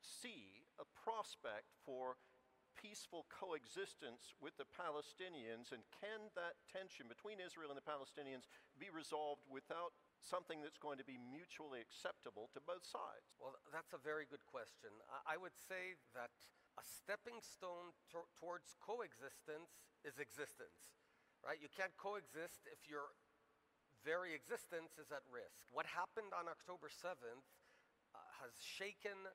see a prospect for peaceful coexistence with the Palestinians, and can that tension between Israel and the Palestinians be resolved without something that's going to be mutually acceptable to both sides? Well, that's a very good question. I would say that a stepping stone towards coexistence is existence, right? You can't coexist if your very existence is at risk. What happened on October 7th has shaken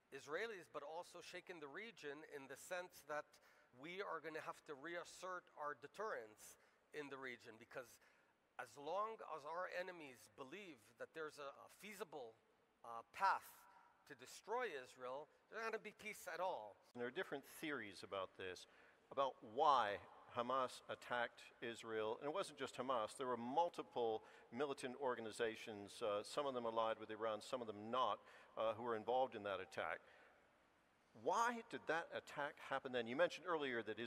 Israelis, but also shaken the region in the sense that we are going to have to reassert our deterrence in the region, because as long as our enemies believe that there's a feasible path to destroy Israel, there's not going to be peace at all. And there are different theories about this, about why Hamas attacked Israel. And it wasn't just Hamas. There were multiple militant organizations, some of them allied with Iran, some of them not, who were involved in that attack. Why did that attack happen then? You mentioned earlier that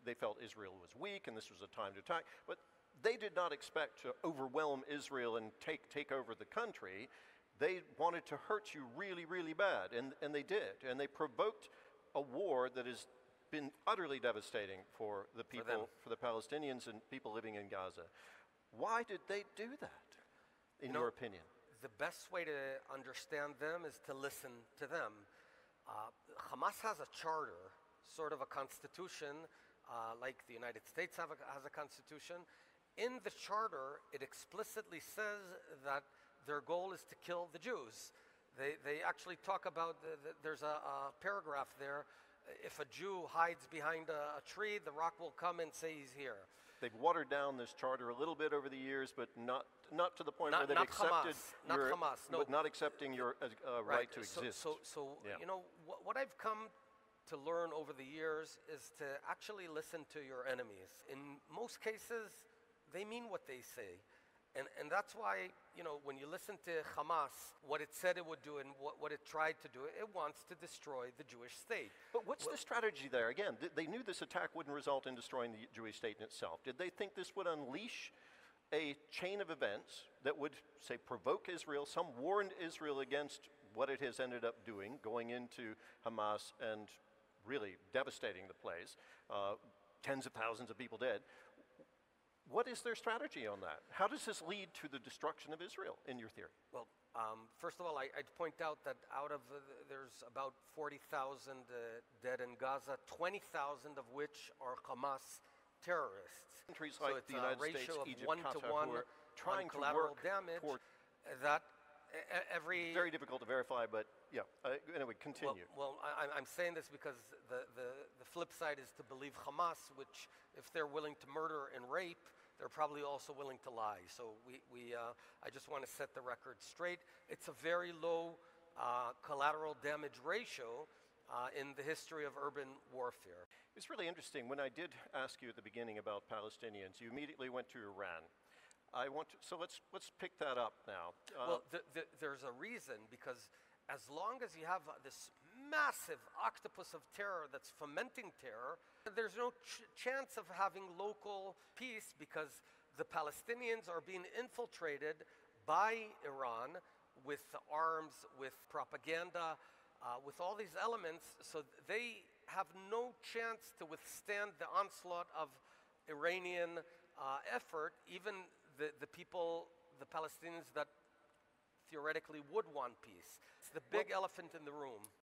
they felt Israel was weak and this was a time to attack, but they did not expect to overwhelm Israel and take over the country. They wanted to hurt you really, really bad, and they did. And they provoked a war that has been utterly devastating for the people, for the Palestinians and people living in Gaza. Why did they do that, in your opinion? The best way to understand them is to listen to them. Hamas has a charter, sort of a constitution, like the United States has a constitution. In the charter, it explicitly says that their goal is to kill the Jews. They actually talk about, there's a paragraph there, if a Jew hides behind a tree, the rock will come and say he's here. They've watered down this charter a little bit over the years, but not to the point where they've accepted not accepting your right to exist. So yeah. You know, what I've come to learn over the years is to actually listen to your enemies. In most cases, they mean what they say. And that's why, you know, when you listen to Hamas, what it said it would do and what it tried to do, it wants to destroy the Jewish state. But what's the strategy there? Again, they knew this attack wouldn't result in destroying the Jewish state in itself. Did they think this would unleash a chain of events that would, say, provoke Israel? Some warned Israel against what it has ended up doing, going into Hamas and really devastating the place. Tens of thousands of people dead. What is their strategy on that? How does this lead to the destruction of Israel, in your theory? Well, first of all, I'd point out that out of there's about 40,000 dead in Gaza, 20,000 of which are Hamas terrorists. Countries like the United States, Egypt, Qatar, who are trying to work damage toward that every... Very difficult to verify, but yeah. Anyway, continue. Well, I'm saying this because the flip side is to believe Hamas, which if they're willing to murder and rape, they're probably also willing to lie. So I just want to set the record straight. It's a very low collateral damage ratio in the history of urban warfare. It's really interesting. When I did ask you at the beginning about Palestinians, you immediately went to Iran. So let's pick that up now. Well, there's a reason, because as long as you have this massive octopus of terror that's fomenting terror, there's no chance of having local peace, because the Palestinians are being infiltrated by Iran with arms, with propaganda, with all these elements, so they have no chance to withstand the onslaught of Iranian effort, even the people, the Palestinians that theoretically would want peace. It's the big elephant in the room.